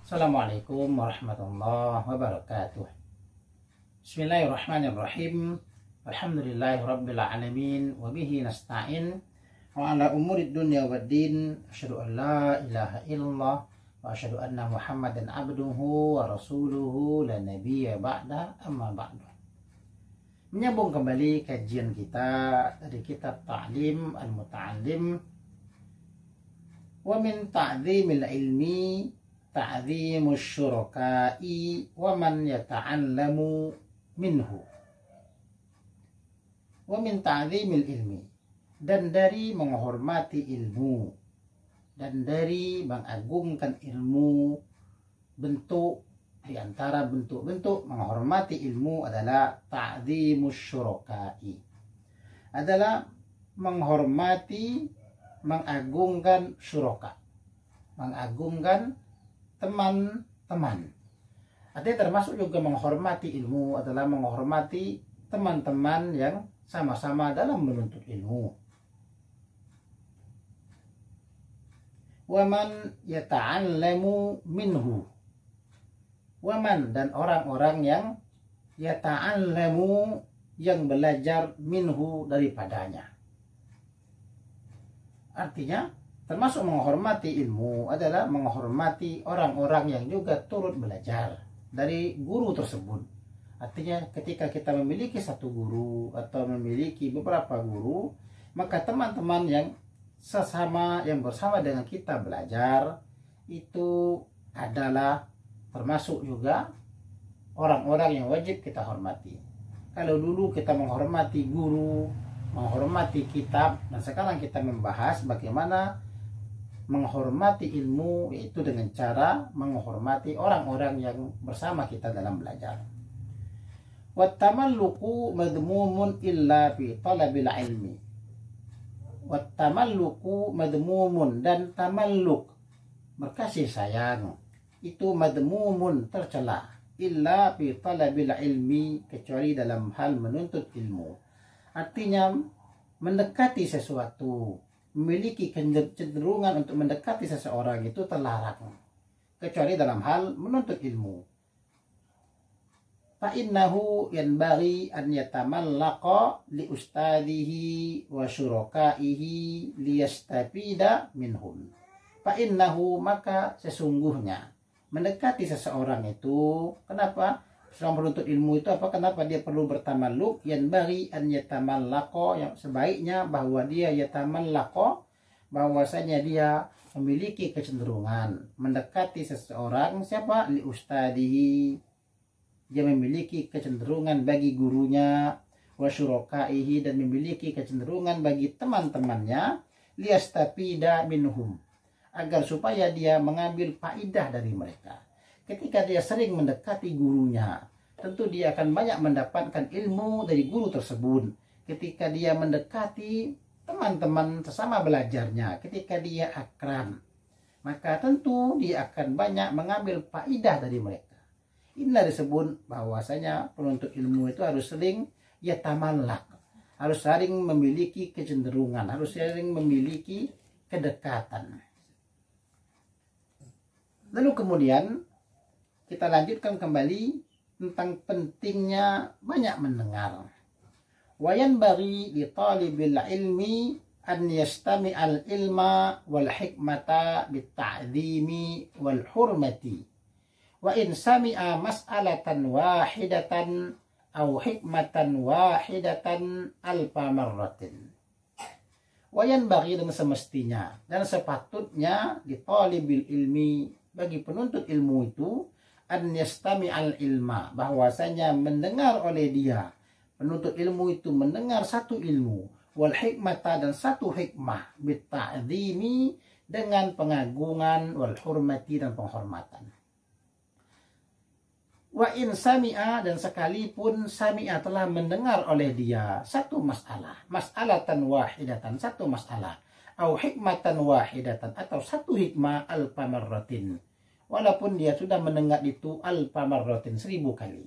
Assalamualaikum warahmatullahi wabarakatuh. Bismillahirrahmanirrahim. Alhamdulillahi rabbil alamin wa bihi nasta'in wa ala umurid dunya waddin. Asyhadu an la ilaha illallah wa asyhadu anna Muhammadan abduhu wa rasuluhu la nabiyya ba'da, amma ba'du. Menyambung kembali kajian kita dari kitab Ta'lim al-Muta'allim. Wa min ta'zimil ilmi ta'zimus syuraka'i wa man yata'allamu minhu. Wa min ta'zimil ilmi, dan dari menghormati ilmu, dan dari mengagungkan ilmu. Bentuk di antara bentuk-bentuk menghormati ilmu adalah ta'zimus syuraka'i, adalah menghormati, mengagungkan syuraka, mengagungkan teman-teman. Artinya termasuk juga menghormati ilmu adalah menghormati teman-teman yang sama-sama dalam menuntut ilmu. Waman yata'allamu minhu, waman, dan orang-orang yang yata'allamu, yang belajar, minhu, daripadanya. Artinya termasuk menghormati ilmu adalah menghormati orang-orang yang juga turut belajar dari guru tersebut. Artinya ketika kita memiliki satu guru atau memiliki beberapa guru, maka teman-teman yang sesama, yang bersama dengan kita belajar, itu adalah termasuk juga orang-orang yang wajib kita hormati. Kalau dulu kita menghormati guru, menghormati kitab, dan sekarang kita membahas bagaimana menghormati ilmu, yaitu dengan cara menghormati orang-orang yang bersama kita dalam belajar. Wattamalluku madmumun illa fi talabil ilmi. Wattamalluku madmumun, dan tamalluk, berkasih sayang, itu madmumun, tercela, illa fi talabil ilmi, kecuali dalam hal menuntut ilmu. Artinya mendekati sesuatu, memiliki kecenderungan untuk mendekati seseorang itu terlarang, kecuali dalam hal menuntut ilmu. Fa'innahu yanbaghi an yatamallaqa li ustadihi wa syurakaihi liyastafida minhum. Fa'innahu, maka sesungguhnya mendekati seseorang itu, kenapa? Seorang penuntut ilmu itu apa? Kenapa dia perlu bertamalluk? Yanbaghi an yatamallaqa, yang sebaiknya bahwa dia yatamallaqa, bahwasanya dia memiliki kecenderungan mendekati seseorang. Siapa? Li ustadihi, dia memiliki kecenderungan bagi gurunya, wa syurakaihi, dan memiliki kecenderungan bagi teman-temannya, liyastafida minhum, agar supaya dia mengambil faidah dari mereka. Ketika dia sering mendekati gurunya, tentu dia akan banyak mendapatkan ilmu dari guru tersebut. Ketika dia mendekati teman-teman sesama belajarnya, ketika dia akrab, maka tentu dia akan banyak mengambil faidah dari mereka. Inilah disebut bahwasanya penuntut ilmu itu harus sering yatamallak, harus sering memiliki kecenderungan, harus sering memiliki kedekatan. Lalu kemudian kita lanjutkan kembali tentang pentingnya banyak mendengar. Wa yanbaghi li talibil ilmi an yastami'al ilma wal hikmata bit ta'zimi wal hurmati. Wa in sami'a mas'alatan wahidatan aw hikmatan wahidatan alfa marratin. Wa yanbaghi, dan semestinya dan sepatutnya, li talibil ilmi, bagi penuntut ilmu itu, an yastami'al ilma, bahwasanya mendengar oleh dia, penuntut ilmu itu mendengar satu ilmu, wal hikmata, dan satu hikmah, bit ta'zimi, dengan pengagungan, wal hurmati, dan penghormatan. Wa in sami'a, dan sekalipun sami'a telah mendengar oleh dia satu masalah, mas'alatan wahidatan, satu masalah, au hikmatan wahidatan, atau satu hikmah, alfa marratin, walaupun dia sudah mendengar itu alfa marratin, 1000 kali.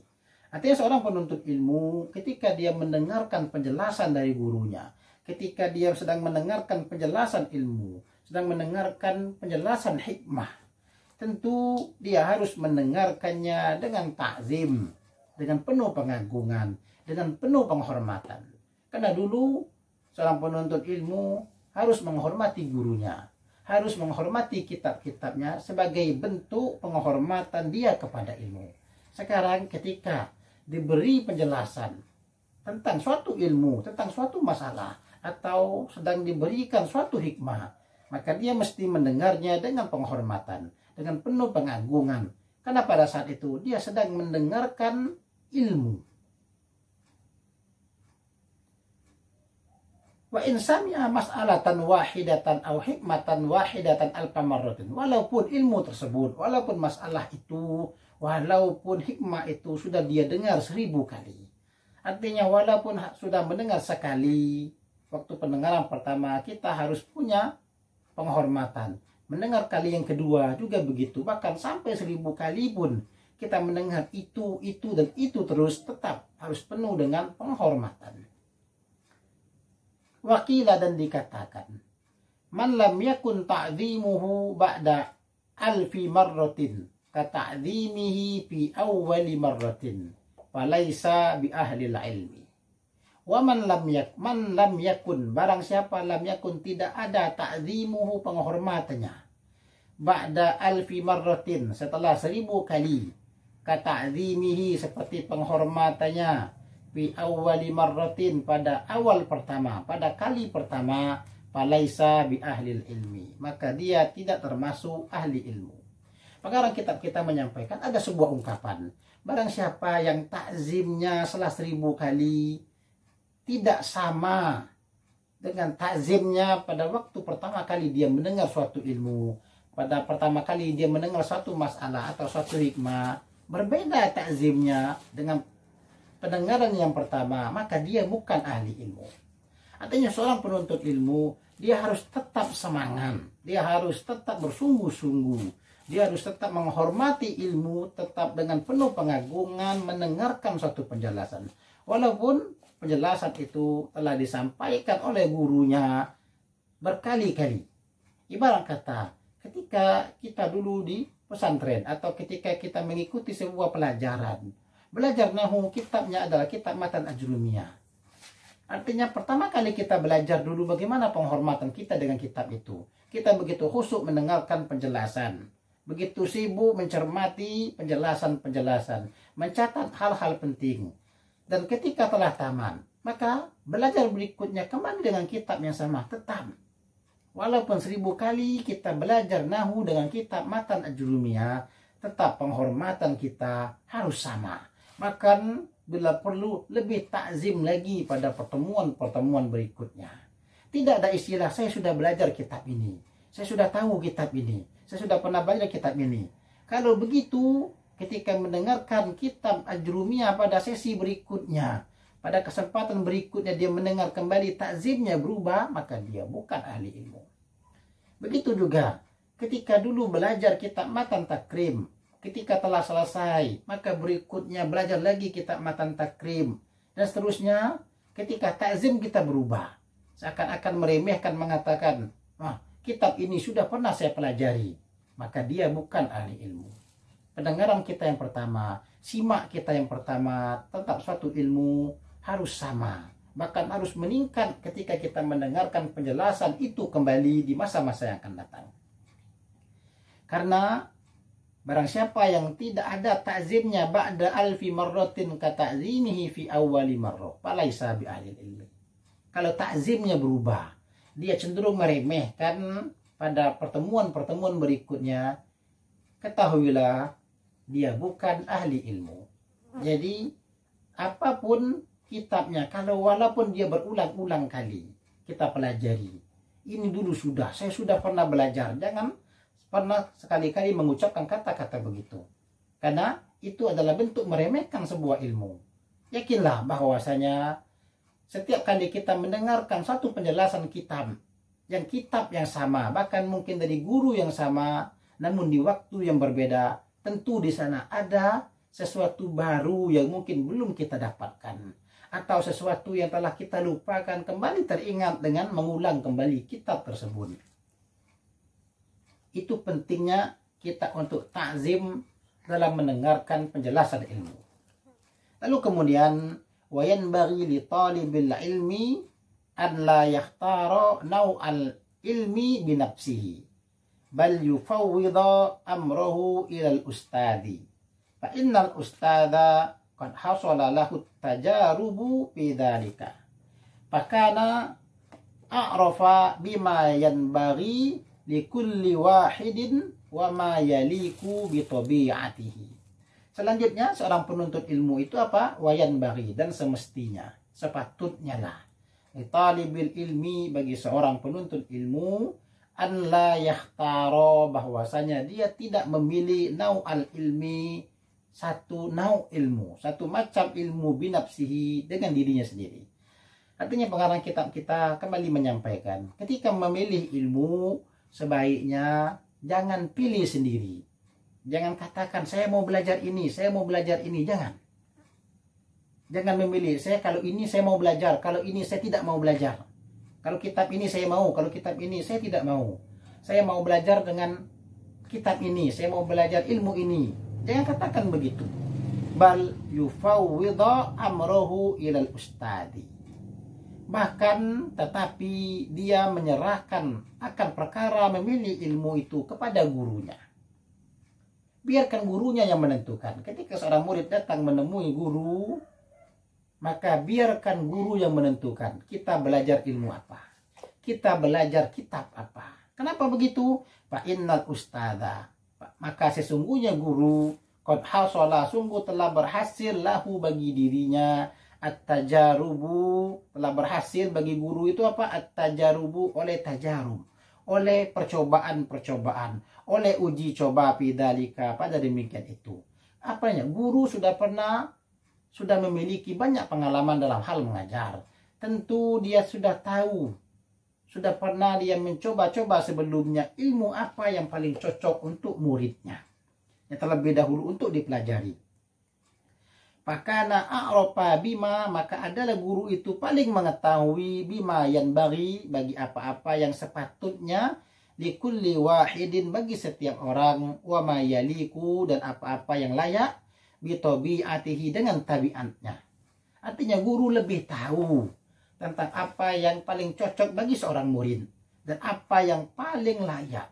Artinya seorang penuntut ilmu ketika dia mendengarkan penjelasan dari gurunya, ketika dia sedang mendengarkan penjelasan ilmu, sedang mendengarkan penjelasan hikmah, tentu dia harus mendengarkannya dengan takzim, dengan penuh pengagungan, dengan penuh penghormatan. Karena dulu seorang penuntut ilmu harus menghormati gurunya, harus menghormati kitab-kitabnya sebagai bentuk penghormatan dia kepada ilmu. Sekarang ketika diberi penjelasan tentang suatu ilmu, tentang suatu masalah, atau sedang diberikan suatu hikmah, maka dia mesti mendengarnya dengan penghormatan, dengan penuh pengagungan. Karena pada saat itu dia sedang mendengarkan ilmu. Wa in sami'a mas'alatan wahidatan aw hikmatan wahidatan alfa marratin. Walaupun ilmu tersebut, walaupun masalah itu, walaupun hikmah itu sudah dia dengar 1000 kali. Artinya walaupun sudah mendengar sekali, waktu pendengaran pertama kita harus punya penghormatan. Mendengar kali yang kedua juga begitu. Bahkan sampai 1000 kali pun kita mendengar itu dan itu terus, tetap harus penuh dengan penghormatan. Wakila, dan dikatakan, man lam yakun ta'zimuhu ba'da alfi marratin ka ta'zimihi fi awwali marratin falaysa bi ahli ilmi. Wa man lam yakun, barang siapa lam yakun tidak ada ta'zimuhu penghormatannya ba'da alfi marratin setelah 1000 kali ka ta'zimihi seperti penghormatannya fi awwali marratin pada awal pertama, pada kali pertama, falaisa bi ahlil ilmi, maka dia tidak termasuk ahli ilmu. Sekarang kitab kita menyampaikan ada sebuah ungkapan, barang siapa yang takzimnya setelah 1000 kali tidak sama dengan takzimnya pada waktu pertama kali dia mendengar suatu ilmu, pada pertama kali dia mendengar suatu masalah atau suatu hikmah, berbeda takzimnya dengan pendengaran yang pertama, maka dia bukan ahli ilmu. Artinya seorang penuntut ilmu, dia harus tetap semangat, dia harus tetap bersungguh-sungguh, dia harus tetap menghormati ilmu, tetap dengan penuh pengagungan mendengarkan suatu penjelasan. Walaupun penjelasan itu telah disampaikan oleh gurunya berkali-kali. Ibarat kata, ketika kita dulu di pesantren atau ketika kita mengikuti sebuah pelajaran, belajar nahu, kitabnya adalah kitab Matan Ajrumiyah. Artinya pertama kali kita belajar dulu bagaimana penghormatan kita dengan kitab itu. Kita begitu khusyuk mendengarkan penjelasan, begitu sibuk mencermati penjelasan-penjelasan, mencatat hal-hal penting. Dan ketika telah tamat, maka belajar berikutnya kembali dengan kitab yang sama tetap. Walaupun 1000 kali kita belajar nahu dengan kitab Matan Ajrumiyah, tetap penghormatan kita harus sama. Bahkan bila perlu lebih takzim lagi pada pertemuan-pertemuan berikutnya. Tidak ada istilah saya sudah belajar kitab ini, saya sudah tahu kitab ini, saya sudah pernah belajar kitab ini. Kalau begitu, ketika mendengarkan kitab Ajrumiyah pada sesi berikutnya, pada kesempatan berikutnya dia mendengar kembali takzimnya berubah, maka dia bukan ahli ilmu. Begitu juga ketika dulu belajar kitab Matan Takrim, ketika telah selesai, maka berikutnya belajar lagi kitab Matan Takrim. Dan seterusnya, ketika takzim kita berubah. Seakan-akan meremehkan, mengatakan, kitab ini sudah pernah saya pelajari. Maka dia bukan ahli ilmu. Pendengaran kita yang pertama, simak kita yang pertama, tetap suatu ilmu harus sama. Bahkan harus meningkat ketika kita mendengarkan penjelasan itu kembali di masa-masa yang akan datang. Karena barang siapa yang tidak ada takzimnya ba'da alfi marratin ka ta'zimihi fi awwali marrah, falaisa bi ahli ilmi. Kalau takzimnya berubah, dia cenderung meremehkan pada pertemuan-pertemuan berikutnya, ketahuilah dia bukan ahli ilmu. Jadi apapun kitabnya, kalau walaupun dia berulang-ulang kali kita pelajari, ini dulu saya sudah pernah belajar, jangan pernah sekali-kali mengucapkan kata-kata begitu, karena itu adalah bentuk meremehkan sebuah ilmu. Yakinlah bahwasanya setiap kali kita mendengarkan satu penjelasan kitab yang sama, bahkan mungkin dari guru yang sama, namun di waktu yang berbeda, tentu di sana ada sesuatu baru yang mungkin belum kita dapatkan, atau sesuatu yang telah kita lupakan kembali teringat dengan mengulang kembali kitab tersebut. Itu pentingnya kita untuk ta'zim dalam mendengarkan penjelasan ilmu. Lalu kemudian wayanbaghi li talibil ilmi an la yakhtara naw'al ilmi bi nafsihi bal yufawwidha amrahu ila al-ustadi fa innal ustada qad hasala lahu tajarubu fi dhalika fakana a'rafa bima yanbaghi li kulli wahidin wa ma yaliku bi tabi'atihi. Selanjutnya seorang penuntut ilmu itu apa? Wayan bagi, dan semestinya, sepatutnya lah. Talibil ilmi, bagi seorang penuntut ilmu, an la yakhtaro, bahwasanya dia tidak memilih nau'al ilmi, satu nau' ilmu, satu macam ilmu binafsihi, dengan dirinya sendiri. Artinya pengarang kitab kita kembali menyampaikan, ketika memilih ilmu, sebaiknya jangan pilih sendiri. Jangan katakan saya mau belajar ini, saya mau belajar ini. Jangan. Jangan memilih, saya kalau ini saya mau belajar, kalau ini saya tidak mau belajar. Kalau kitab ini saya mau, kalau kitab ini saya tidak mau. Saya mau belajar dengan kitab ini, saya mau belajar ilmu ini. Jangan katakan begitu. Bal yufawwidha amrohu ilal ustadi. Bahkan tetapi dia menyerahkan akan perkara memilih ilmu itu kepada gurunya. Biarkan gurunya yang menentukan. Ketika seorang murid datang menemui guru, maka biarkan guru yang menentukan. Kita belajar ilmu apa? Kita belajar kitab apa? Kenapa begitu? Fa innal ustada. Maka sesungguhnya guru qad hasala, sungguh telah berhasil lahu bagi dirinya at-tajarubu, telah berhasil bagi guru itu apa? At-tajarubu, oleh tajarub, oleh percobaan-percobaan, oleh uji coba pidalika, pada demikian itu. Apanya? Guru sudah memiliki banyak pengalaman dalam hal mengajar. Tentu dia sudah tahu, sudah pernah dia mencoba-coba sebelumnya ilmu apa yang paling cocok untuk muridnya, yang terlebih dahulu untuk dipelajari. Pakana a'rofa bima, maka adalah guru itu paling mengetahui bima yanbaghi, bagi apa-apa yang sepatutnya, likulli wahidin, bagi setiap orang, wa ma yaliku, dan apa-apa yang layak, bi tabi'atihi, dengan tabiatnya. Artinya guru lebih tahu tentang apa yang paling cocok bagi seorang murid dan apa yang paling layak.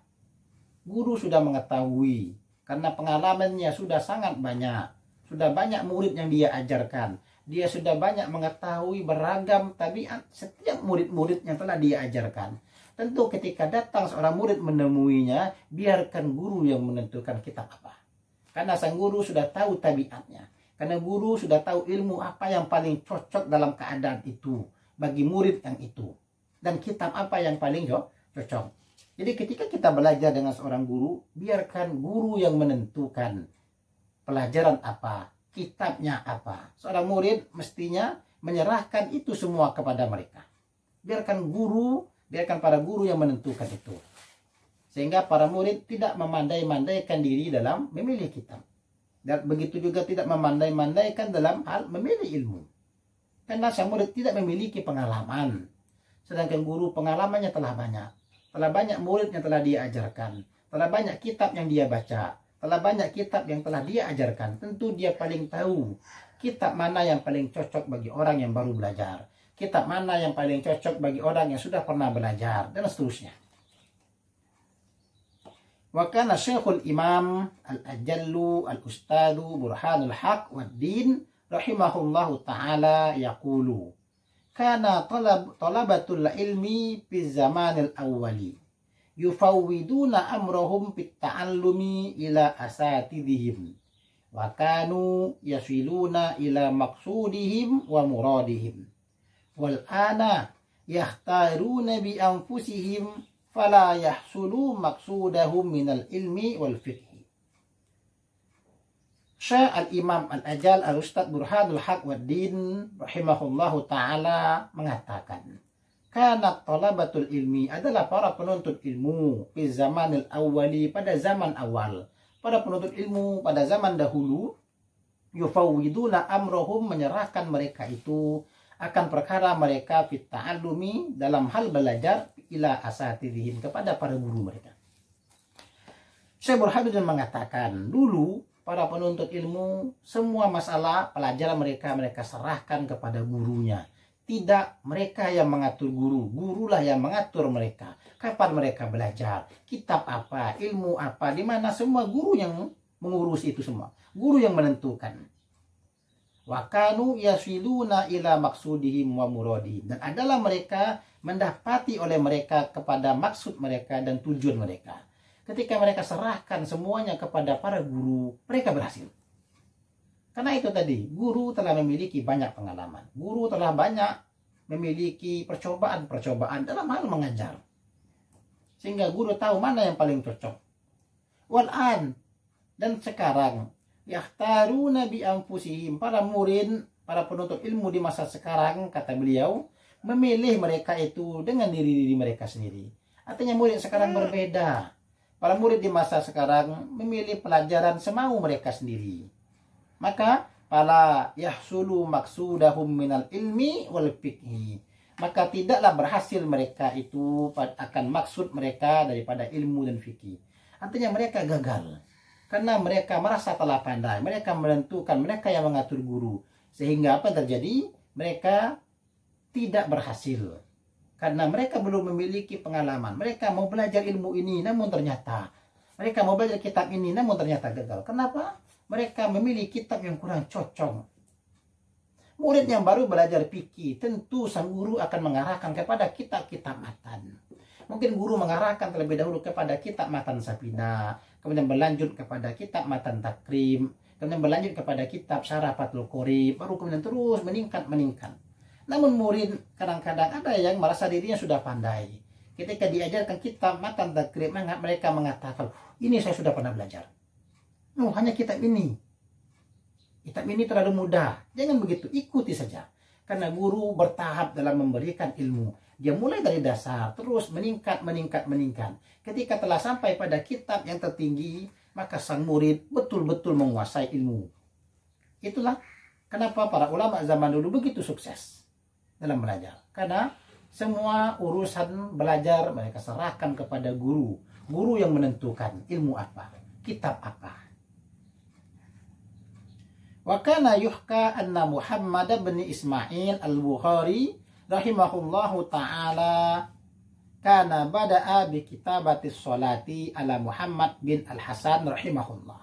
Guru sudah mengetahui karena pengalamannya sudah sangat banyak. Sudah banyak murid yang dia ajarkan. Dia sudah banyak mengetahui beragam tabiat setiap murid-murid yang telah dia ajarkan. Tentu ketika datang seorang murid menemuinya, biarkan guru yang menentukan kitab apa. Karena sang guru sudah tahu tabiatnya. Karena guru sudah tahu ilmu apa yang paling cocok dalam keadaan itu bagi murid yang itu. Dan kitab apa yang paling cocok. Jadi ketika kita belajar dengan seorang guru, biarkan guru yang menentukan pelajaran apa, kitabnya apa. Seorang murid mestinya menyerahkan itu semua kepada mereka. Biarkan para guru yang menentukan itu. Sehingga para murid tidak memandai-mandaikan diri dalam memilih kitab. Dan begitu juga tidak memandai-mandaikan dalam hal memilih ilmu. Karena sang murid tidak memiliki pengalaman. Sedangkan guru pengalamannya telah banyak. Telah banyak murid yang telah dia ajarkan. Telah banyak kitab yang dia baca. Telah banyak kitab yang telah dia ajarkan. Tentu dia paling tahu kitab mana yang paling cocok bagi orang yang baru belajar. Kitab mana yang paling cocok bagi orang yang sudah pernah belajar. Dan seterusnya. Wa kana Syekhul Imam Al-Ajallu Al-Ustadu Burhanul Haq Wad-Din rahimahullahu ta'ala yaqulu. Kana talabatul ilmi fi zamanil awwali yufawwiduna amrahum fit ta'allumi ila asatidihim wa kanu yasiluna ila maqsudihim wa muradihim wal ana yakhtaruna bi anfusihim fala yahsulu maqsudahum minal ilmi wal fiqhi. Syekh al-Imam al-Ajal al-Ustad Burhanul Haq Wad-Din rahimahullahu ta'ala mengatakan, karena talabatul ilmi adalah para penuntut ilmu di zamanil awwali, pada zaman awal. Para penuntut ilmu pada zaman dahulu yufawwiduna amrohum, menyerahkan mereka itu akan perkara mereka fit ta'allumi, dalam hal belajar, ila asatidihim, kepada para guru mereka. Syekh Burhanuddin mengatakan, dulu para penuntut ilmu semua masalah pelajaran mereka serahkan kepada gurunya. Tidak mereka yang mengatur guru, gurulah yang mengatur mereka. Kapan mereka belajar, kitab apa, ilmu apa, di mana semua guru yang mengurus itu semua. Guru yang menentukan. Wa kanu yasiluna ila maksudihim wa muradihim. Dan adalah mereka mendapati oleh mereka kepada maksud mereka dan tujuan mereka. Ketika mereka serahkan semuanya kepada para guru, mereka berhasil. Karena itu tadi, guru telah memiliki banyak pengalaman. Guru telah banyak memiliki percobaan-percobaan dalam hal mengajar. Sehingga guru tahu mana yang paling cocok. Wal'an, dan sekarang, yakhtaruna bi anfusihim, para murid, para penuntut ilmu di masa sekarang, kata beliau, memilih mereka itu dengan diri mereka sendiri. Artinya murid sekarang berbeda. Para murid di masa sekarang memilih pelajaran semau mereka sendiri. Maka fala yahsulu maksudahum minal ilmi wal fiqhi. Maka tidaklah berhasil mereka itu akan maksud mereka daripada ilmu dan fikih. Artinya mereka gagal. Karena mereka merasa telah pandai. Mereka menentukan, mereka yang mengatur guru. Sehingga apa terjadi? Mereka tidak berhasil. Karena mereka belum memiliki pengalaman. Mereka mau belajar ilmu ini, namun ternyata mereka mau belajar kitab ini, namun ternyata gagal. Kenapa? Mereka memilih kitab yang kurang cocok. Murid yang baru belajar fikih, tentu sang guru akan mengarahkan kepada kitab-kitab matan. Mungkin guru mengarahkan terlebih dahulu kepada kitab matan Sapina, kemudian berlanjut kepada kitab matan Takrim, kemudian berlanjut kepada kitab Syarah Fathul Qorib, baru kemudian terus meningkat. Namun murid kadang-kadang ada yang merasa dirinya sudah pandai. Ketika diajarkan kitab matan Takrib, mereka mengatakan, ini saya sudah pernah belajar. Hanya kitab ini. Kitab ini terlalu mudah. Jangan begitu, ikuti saja. Karena guru bertahap dalam memberikan ilmu. Dia mulai dari dasar, terus meningkat. Ketika telah sampai pada kitab yang tertinggi, maka sang murid betul-betul menguasai ilmu. Itulah kenapa para ulama zaman dulu begitu sukses dalam belajar. Karena semua urusan belajar mereka serahkan kepada guru. Guru yang menentukan ilmu apa, kitab apa. Wa kana yuhka anna Muhammad bin Ismail al-Bukhari rahimahullahu ta'ala kana bada'a bi kitabatis sholati ala Muhammad bin al-Hasan rahimahullah.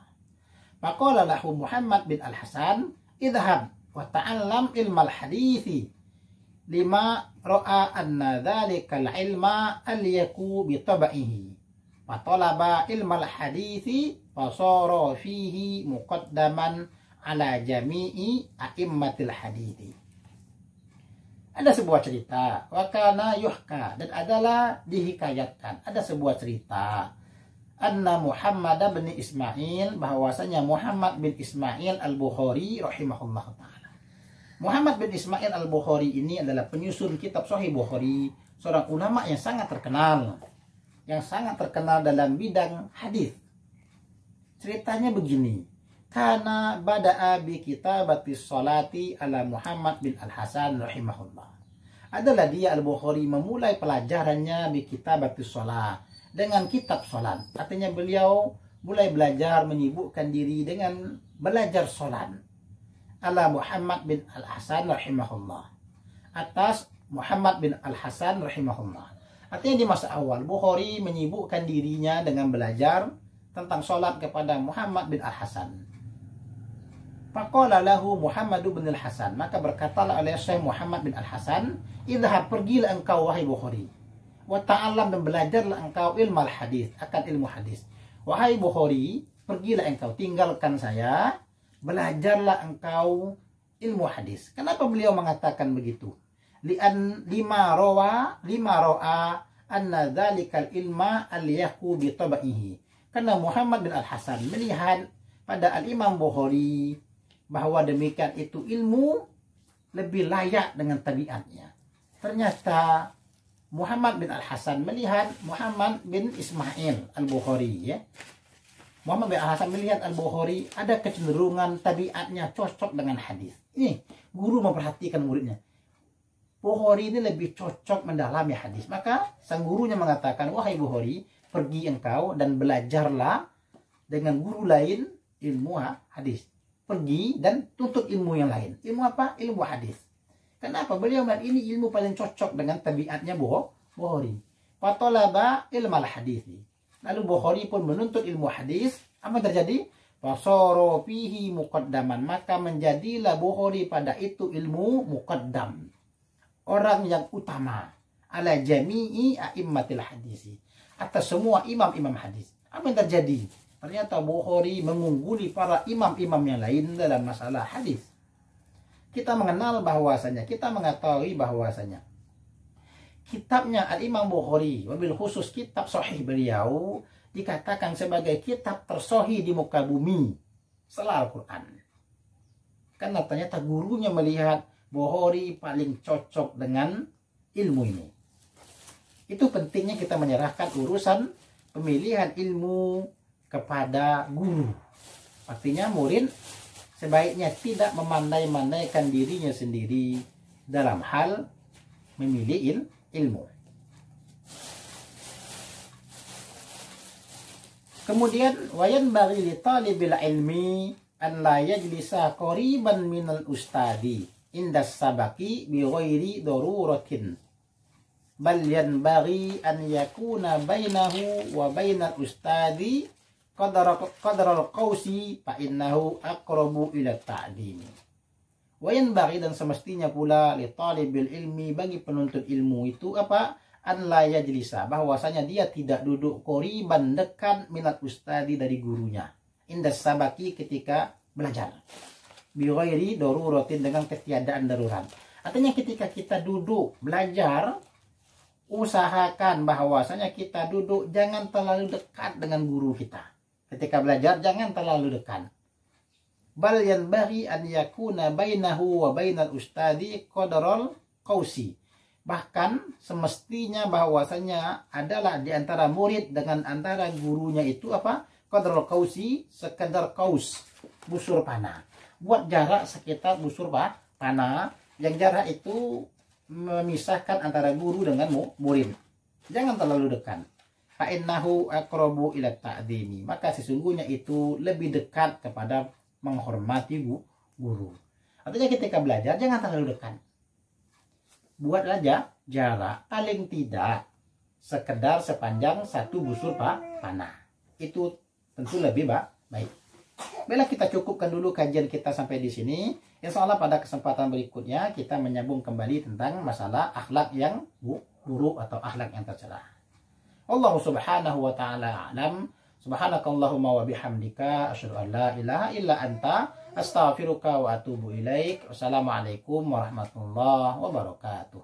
Faqala lahu Muhammad bin al-Hasan, idhab wa ta'allam ilmal hadithi lima ra'a anna dhalikal ilma al-yaku bitabaihi wa talaba ilmal hadithi fasara fihi muqaddaman ala jami'i a'immatil hadithi. Ada sebuah cerita, wakana yuhka, dan adalah dihikayatkan, ada sebuah cerita anna Muhammad bin Ismail, bahwasanya Muhammad bin Ismail al-Bukhari rahimahullah ta'ala. Muhammad bin Ismail al-Bukhari ini adalah penyusun kitab Sahih Bukhari, seorang ulama yang sangat terkenal dalam bidang hadis. Ceritanya begini, kana bada'a bi kitabatis sholati ala Muhammad bin al-Hasan rahimahullah. Adalah dia al-Bukhari memulai pelajarannya bi kitabatis sholat, dengan kitab sholat. Artinya beliau mulai belajar menyibukkan diri dengan belajar sholat. Ala Muhammad bin al-Hasan rahimahullah, atas Muhammad bin al-Hasan rahimahullah. Artinya di masa awal Bukhari menyibukkan dirinya dengan belajar tentang sholat kepada Muhammad bin al-Hasan. Faqala lahu Muhammad bin al-Hasan, maka berkatalah oleh Syekh Muhammad bin al-Hasan, idhab, pergilah engkau wahai Bukhari, wa ta'allam, dan belajarlah engkau ilmu hadis, akan ilmu hadis. Wahai Bukhari, pergilah engkau, tinggalkan saya, belajarlah engkau ilmu hadis. Kenapa beliau mengatakan begitu? Lima ro'a anna dhalikal ilma al-yaku bitabaihi. Karena Muhammad bin al-Hasan melihat pada al-Imam Bukhari bahwa demikian itu ilmu lebih layak dengan tabiatnya. Ternyata Muhammad bin al-Hasan melihat Muhammad bin Ismail al-Bukhari, ya. Muhammad bin al-Hasan melihat al-Bukhari ada kecenderungan tabiatnya cocok dengan hadis. Ini guru memperhatikan muridnya. Bukhari ini lebih cocok mendalami hadis. Maka sang gurunya mengatakan, wahai Bukhari, pergi engkau dan belajarlah dengan guru lain ilmu hadis. Pergi dan tuntut ilmu yang lain. Ilmu apa? Ilmu hadis. Kenapa? Beliau melihat ini ilmu paling cocok dengan tabiatnya Bukhari. Fatalaba ilmal hadis. Lalu Bukhari pun menuntut ilmu hadis. Apa terjadi? Fasara fihi muqaddaman. Maka menjadilah Bukhari pada itu ilmu muqaddam. Orang yang utama. Ala jami'i a'immatil hadisi. Atas semua imam-imam hadis. Apa yang terjadi? Ternyata Bukhari mengungguli para imam-imam yang lain dalam masalah hadis. Kita mengenal bahwasanya, kita mengetahui bahwasanya kitabnya Al-Imam Bukhari, wabil khusus kitab sahih beliau, dikatakan sebagai kitab tersohi di muka bumi setelah Al-Quran. Karena ternyata gurunya melihat Bukhari paling cocok dengan ilmu ini. Itu pentingnya kita menyerahkan urusan pemilihan ilmu kepada guru. Artinya murid sebaiknya tidak memandai-mandaikan dirinya sendiri dalam hal memilih ilmu. Kemudian wayan bagi li talibil ilmi an la yajlisa qariban minal ustadi indas sabaki bi ghairi daruratin bal yanbaghi an yakuna bainahu wa bainal ustadi qadar al-qausi fa innahu aqrabu ila ta'dim. Wa yanbaghi, dan semestinya pula li talibil ilmi, bagi penuntut ilmu itu apa? An la yajlisa, bahwasanya dia tidak duduk qoriban, dekat, minat ustadi, dari gurunya, indas sabaki, ketika belajar, bi ghairi daruratin, dengan ketiadaan darurat. Artinya ketika kita duduk belajar, usahakan bahwasanya kita duduk jangan terlalu dekat dengan guru kita. Ketika belajar jangan terlalu dekat. Bal yanbaghi an yakuna bainahu wa bainal ustadi qadaral qausi. Bahkan semestinya bahwasanya adalah di antara murid dengan antara gurunya itu apa? Qadaral qausi, sekedar kaus, busur panah. Buat jarak sekitar busur panah, yang jarak itu memisahkan antara guru dengan murid. Jangan terlalu dekat. Fa'innahu aqrabu ila ta'dimi, maka sesungguhnya itu lebih dekat kepada menghormati guru. Artinya ketika belajar jangan terlalu dekat. Buatlah jarak paling tidak sekedar sepanjang satu busur panah. Itu tentu lebih baik. Baiklah, kita cukupkan dulu kajian kita sampai di sini. Insya Allah pada kesempatan berikutnya kita menyambung kembali tentang masalah akhlak yang buruk atau akhlak yang tercela. Allah subhanahu wa ta'ala a'lam. Subhanakallahumma wa bihamdika asyhadu an la ilaha illa anta astaghfiruka wa atubu ilaik. Wassalamualaikum warahmatullahi wabarakatuh.